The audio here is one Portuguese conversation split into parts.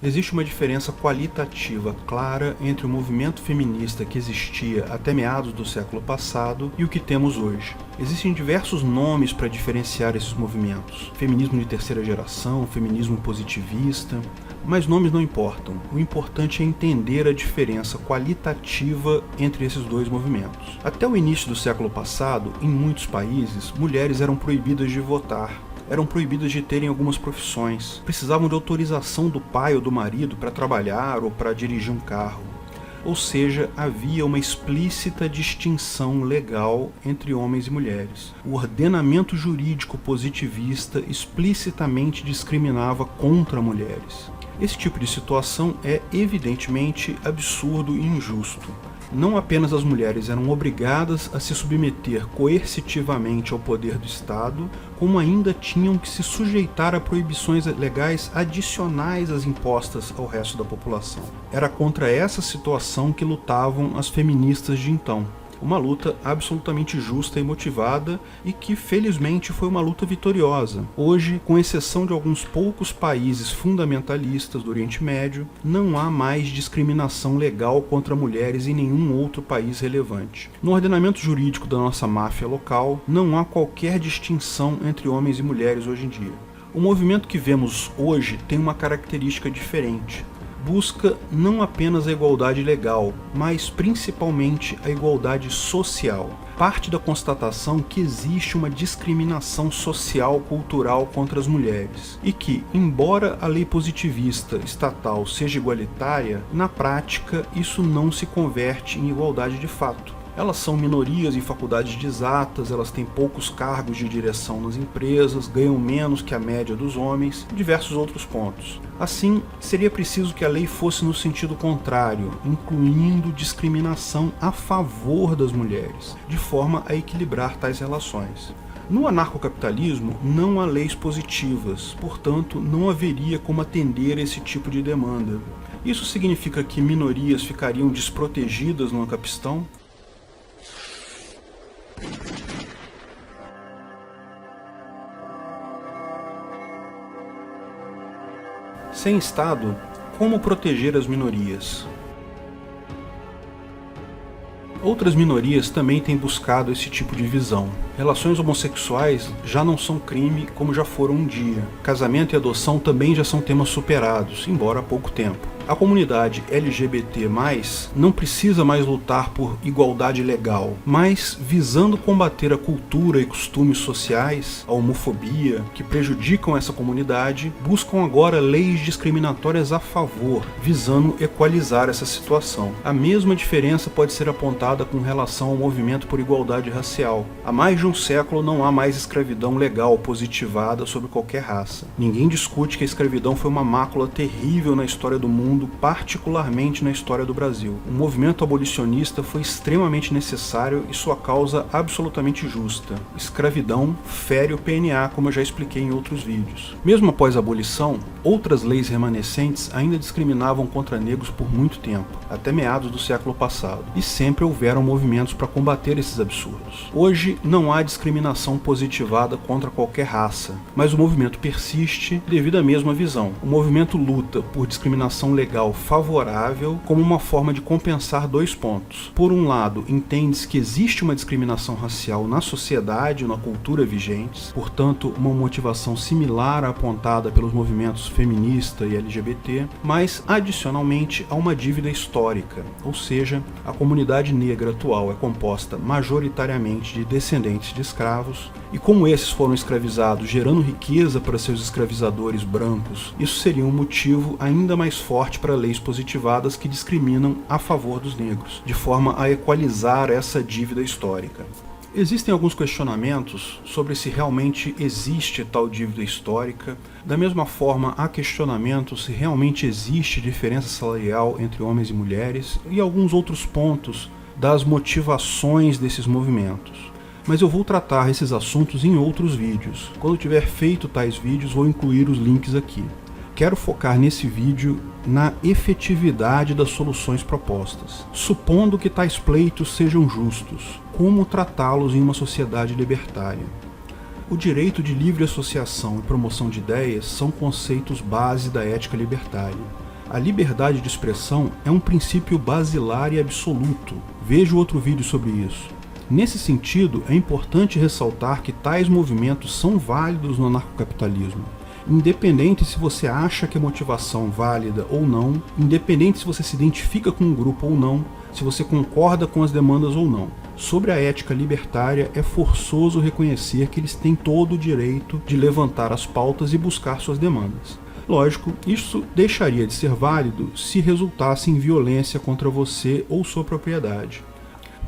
Existe uma diferença qualitativa clara entre o movimento feminista que existia até meados do século passado e o que temos hoje. Existem diversos nomes para diferenciar esses movimentos: feminismo de terceira geração, feminismo positivista, mas nomes não importam. O importante é entender a diferença qualitativa entre esses dois movimentos. Até o início do século passado, em muitos países, mulheres eram proibidas de votar. Eram proibidas de terem algumas profissões, precisavam de autorização do pai ou do marido para trabalhar ou para dirigir um carro. Ou seja, havia uma explícita distinção legal entre homens e mulheres. O ordenamento jurídico positivista explicitamente discriminava contra mulheres. Esse tipo de situação é evidentemente absurdo e injusto. Não apenas as mulheres eram obrigadas a se submeter coercitivamente ao poder do Estado, como ainda tinham que se sujeitar a proibições legais adicionais às impostas ao resto da população. Era contra essa situação que lutavam as feministas de então. Uma luta absolutamente justa e motivada e que, felizmente, foi uma luta vitoriosa. Hoje, com exceção de alguns poucos países fundamentalistas do Oriente Médio, não há mais discriminação legal contra mulheres em nenhum outro país relevante. No ordenamento jurídico da nossa máfia local, não há qualquer distinção entre homens e mulheres hoje em dia. O movimento que vemos hoje tem uma característica diferente. Busca não apenas a igualdade legal, mas principalmente a igualdade social. Parte da constatação que existe uma discriminação social cultural contra as mulheres e que, embora a lei positivista estatal seja igualitária, na prática isso não se converte em igualdade de fato. Elas são minorias em faculdades de exatas, elas têm poucos cargos de direção nas empresas, ganham menos que a média dos homens e diversos outros pontos. Assim, seria preciso que a lei fosse no sentido contrário, incluindo discriminação a favor das mulheres, de forma a equilibrar tais relações. No anarcocapitalismo, não há leis positivas, portanto, não haveria como atender esse tipo de demanda. Isso significa que minorias ficariam desprotegidas no ancapistão? Sem Estado, como proteger as minorias? Outras minorias também têm buscado esse tipo de visão. Relações homossexuais já não são crime como já foram um dia. Casamento e adoção também já são temas superados, embora há pouco tempo. A comunidade LGBT+, não precisa mais lutar por igualdade legal, mas visando combater a cultura e costumes sociais, a homofobia, que prejudicam essa comunidade, buscam agora leis discriminatórias a favor, visando equalizar essa situação. A mesma diferença pode ser apontada com relação ao movimento por igualdade racial. Há mais de um século não há mais escravidão legal positivada sobre qualquer raça. Ninguém discute que a escravidão foi uma mácula terrível na história do mundo, particularmente na história do Brasil. O movimento abolicionista foi extremamente necessário e sua causa absolutamente justa. Escravidão fere o PNA, como eu já expliquei em outros vídeos. Mesmo após a abolição, outras leis remanescentes ainda discriminavam contra negros por muito tempo, até meados do século passado, e sempre houveram movimentos para combater esses absurdos. Hoje não há discriminação positivada contra qualquer raça, mas o movimento persiste devido à mesma visão. O movimento luta por discriminação legal favorável como uma forma de compensar dois pontos. Por um lado, entende-se que existe uma discriminação racial na sociedade e na cultura vigentes, portanto, uma motivação similar à apontada pelos movimentos feminista e LGBT, mas, adicionalmente, há uma dívida histórica, ou seja, a comunidade negra atual é composta majoritariamente de descendentes de escravos, e como esses foram escravizados gerando riqueza para seus escravizadores brancos, isso seria um motivo ainda mais forte para leis positivadas que discriminam a favor dos negros, de forma a equalizar essa dívida histórica. Existem alguns questionamentos sobre se realmente existe tal dívida histórica. Da mesma forma, há questionamentos se realmente existe diferença salarial entre homens e mulheres e alguns outros pontos das motivações desses movimentos. Mas eu vou tratar esses assuntos em outros vídeos. Quando tiver feito tais vídeos, vou incluir os links aqui. Quero focar nesse vídeo na efetividade das soluções propostas. Supondo que tais pleitos sejam justos, como tratá-los em uma sociedade libertária? O direito de livre associação e promoção de ideias são conceitos base da ética libertária. A liberdade de expressão é um princípio basilar e absoluto. Veja outro vídeo sobre isso. Nesse sentido, é importante ressaltar que tais movimentos são válidos no anarcocapitalismo. Independente se você acha que a motivação é válida ou não, independente se você se identifica com um grupo ou não, se você concorda com as demandas ou não. Sobre a ética libertária, é forçoso reconhecer que eles têm todo o direito de levantar as pautas e buscar suas demandas. Lógico, isso deixaria de ser válido se resultasse em violência contra você ou sua propriedade.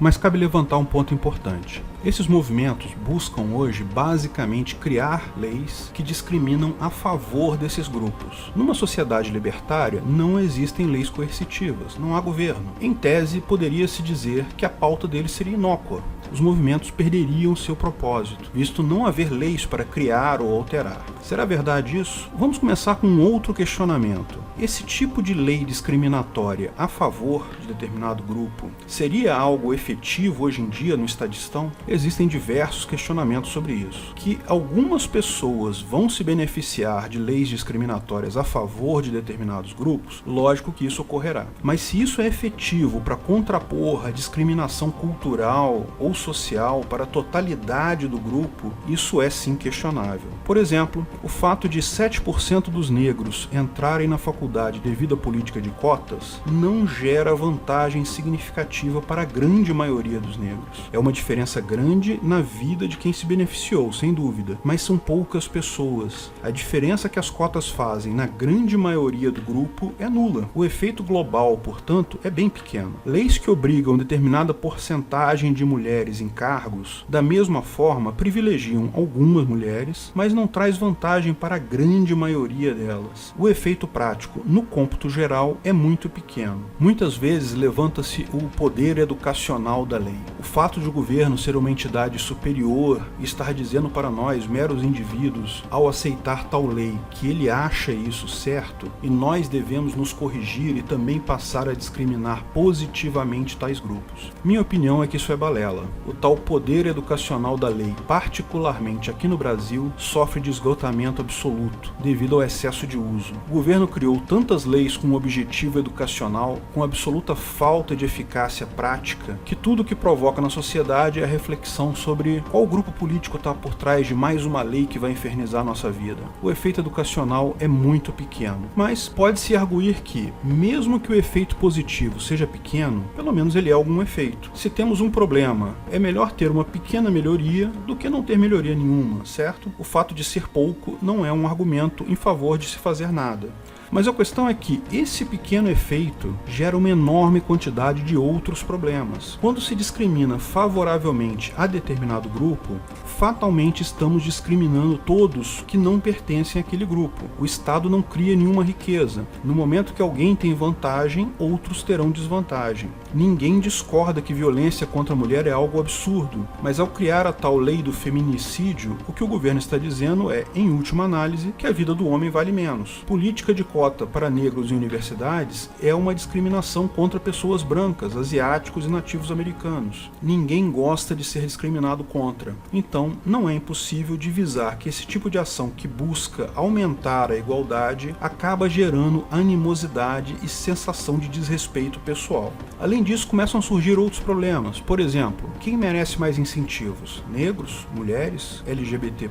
Mas cabe levantar um ponto importante. Esses movimentos buscam hoje basicamente criar leis que discriminam a favor desses grupos. Numa sociedade libertária não existem leis coercitivas, não há governo. Em tese, poderia-se dizer que a pauta deles seria inócua. Os movimentos perderiam seu propósito, visto não haver leis para criar ou alterar. Será verdade isso? Vamos começar com um outro questionamento. Esse tipo de lei discriminatória a favor de determinado grupo seria algo efetivo hoje em dia no estadistão? Existem diversos questionamentos sobre isso. Que algumas pessoas vão se beneficiar de leis discriminatórias a favor de determinados grupos, lógico que isso ocorrerá. Mas se isso é efetivo para contrapor a discriminação cultural ou social para a totalidade do grupo, isso é sim questionável. Por exemplo, o fato de 7% dos negros entrarem na faculdade devido à política de cotas não gera vantagem significativa para a grande maioria dos negros. É uma diferença grande na vida de quem se beneficiou, sem dúvida, mas são poucas pessoas. A diferença que as cotas fazem na grande maioria do grupo é nula. O efeito global, portanto, é bem pequeno. Leis que obrigam determinada porcentagem de mulheres em cargos, da mesma forma, privilegiam algumas mulheres, mas não traz vantagem para a grande maioria delas. O efeito prático, no cômputo geral, é muito pequeno. Muitas vezes levanta-se o poder educacional da lei. O fato de o governo ser uma entidade superior e estar dizendo para nós, meros indivíduos, ao aceitar tal lei, que ele acha isso certo e nós devemos nos corrigir e também passar a discriminar positivamente tais grupos. Minha opinião é que isso é balela. O tal poder educacional da lei, particularmente aqui no Brasil, sofre de esgotamento absoluto devido ao excesso de uso. O governo criou tantas leis com objetivo educacional, com absoluta falta de eficácia prática, que tudo que provoca na sociedade é a reflexão sobre qual grupo político está por trás de mais uma lei que vai infernizar a nossa vida. O efeito educacional é muito pequeno, mas pode-se arguir que, mesmo que o efeito positivo seja pequeno, pelo menos ele é algum efeito. Se temos um problema, é melhor ter uma pequena melhoria do que não ter melhoria nenhuma, certo? O fato de ser pouco não é um argumento em favor de se fazer nada. Mas a questão é que esse pequeno efeito gera uma enorme quantidade de outros problemas. Quando se discrimina favoravelmente a determinado grupo, fatalmente estamos discriminando todos que não pertencem àquele grupo. O Estado não cria nenhuma riqueza. No momento que alguém tem vantagem, outros terão desvantagem. Ninguém discorda que violência contra a mulher é algo absurdo, mas ao criar a tal lei do feminicídio, o que o governo está dizendo é, em última análise, que a vida do homem vale menos. Política de cota para negros em universidades é uma discriminação contra pessoas brancas, asiáticos e nativos americanos. Ninguém gosta de ser discriminado contra. Então, não é impossível divisar que esse tipo de ação que busca aumentar a igualdade acaba gerando animosidade e sensação de desrespeito pessoal. Além disso, começam a surgir outros problemas. Por exemplo, quem merece mais incentivos? Negros? Mulheres? LGBT+?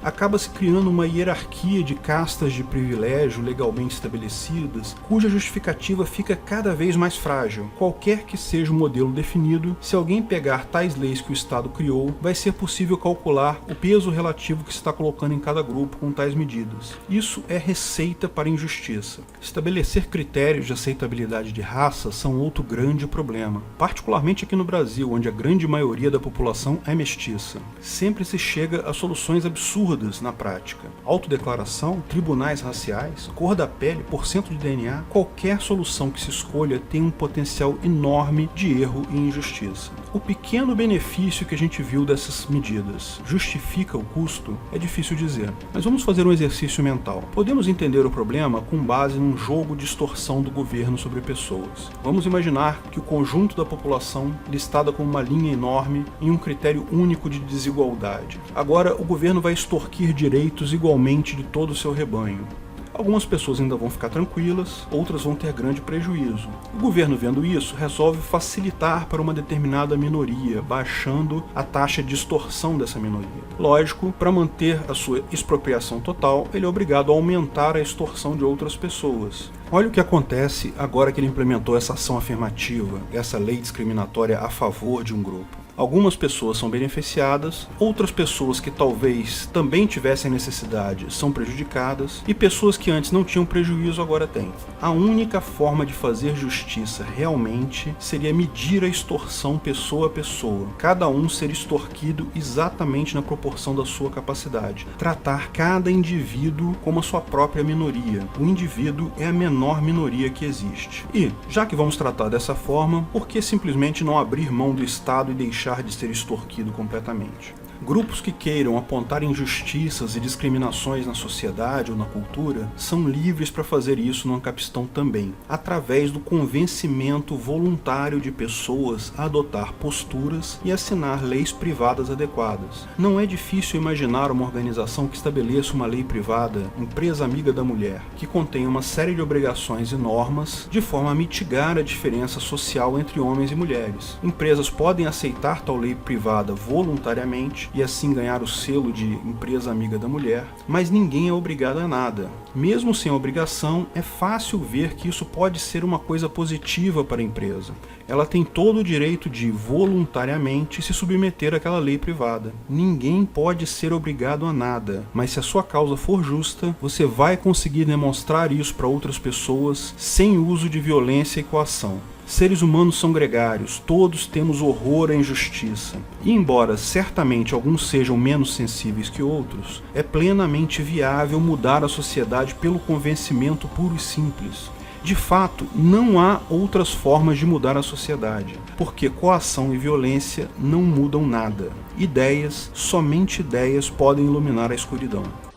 Acaba-se criando uma hierarquia de castas de privilégio legalmente estabelecidas, cuja justificativa fica cada vez mais frágil. Qualquer que seja o modelo definido, se alguém pegar tais leis que o Estado criou, vai ser possível calcular o peso relativo que se está colocando em cada grupo com tais medidas. Isso é receita para injustiça. Estabelecer critérios de aceitabilidade de raça são outro grande problema, particularmente aqui no Brasil, onde a grande maioria da população é mestiça. Sempre se chega a soluções absurdas na prática. Autodeclaração, tribunais raciais, cor da pele, porcento de DNA, qualquer solução que se escolha tem um potencial enorme de erro e injustiça. O pequeno benefício que a gente viu dessas medidas justifica o custo? É difícil dizer. Mas vamos fazer um exercício mental. Podemos entender o problema com base num jogo de extorsão do governo sobre pessoas. Vamos imaginar que o conjunto da população listada com uma linha enorme em um critério único de desigualdade. Agora o governo vai extorquir direitos igualmente de todo o seu rebanho. Algumas pessoas ainda vão ficar tranquilas, outras vão ter grande prejuízo. O governo, vendo isso, resolve facilitar para uma determinada minoria, baixando a taxa de extorsão dessa minoria. Lógico, para manter a sua expropriação total, ele é obrigado a aumentar a extorsão de outras pessoas. Olha o que acontece agora que ele implementou essa ação afirmativa, essa lei discriminatória a favor de um grupo. Algumas pessoas são beneficiadas, outras pessoas que talvez também tivessem necessidade são prejudicadas e pessoas que antes não tinham prejuízo agora têm. A única forma de fazer justiça realmente seria medir a extorsão pessoa a pessoa, cada um ser extorquido exatamente na proporção da sua capacidade. Tratar cada indivíduo como a sua própria minoria. O indivíduo é a menor minoria que existe. E, já que vamos tratar dessa forma, por que simplesmente não abrir mão do Estado e deixar de ser extorquido completamente? Grupos que queiram apontar injustiças e discriminações na sociedade ou na cultura são livres para fazer isso no Ancapistão também, através do convencimento voluntário de pessoas a adotar posturas e assinar leis privadas adequadas. Não é difícil imaginar uma organização que estabeleça uma lei privada, empresa amiga da mulher, que contém uma série de obrigações e normas de forma a mitigar a diferença social entre homens e mulheres. Empresas podem aceitar tal lei privada voluntariamente e assim ganhar o selo de empresa amiga da mulher, mas ninguém é obrigado a nada. Mesmo sem obrigação, é fácil ver que isso pode ser uma coisa positiva para a empresa. Ela tem todo o direito de, voluntariamente, se submeter àquela lei privada. Ninguém pode ser obrigado a nada, mas se a sua causa for justa, você vai conseguir demonstrar isso para outras pessoas sem uso de violência e coação. Seres humanos são gregários, todos temos horror à injustiça. E embora certamente alguns sejam menos sensíveis que outros, é plenamente viável mudar a sociedade pelo convencimento puro e simples. De fato, não há outras formas de mudar a sociedade, porque coação e violência não mudam nada. Ideias, somente ideias podem iluminar a escuridão.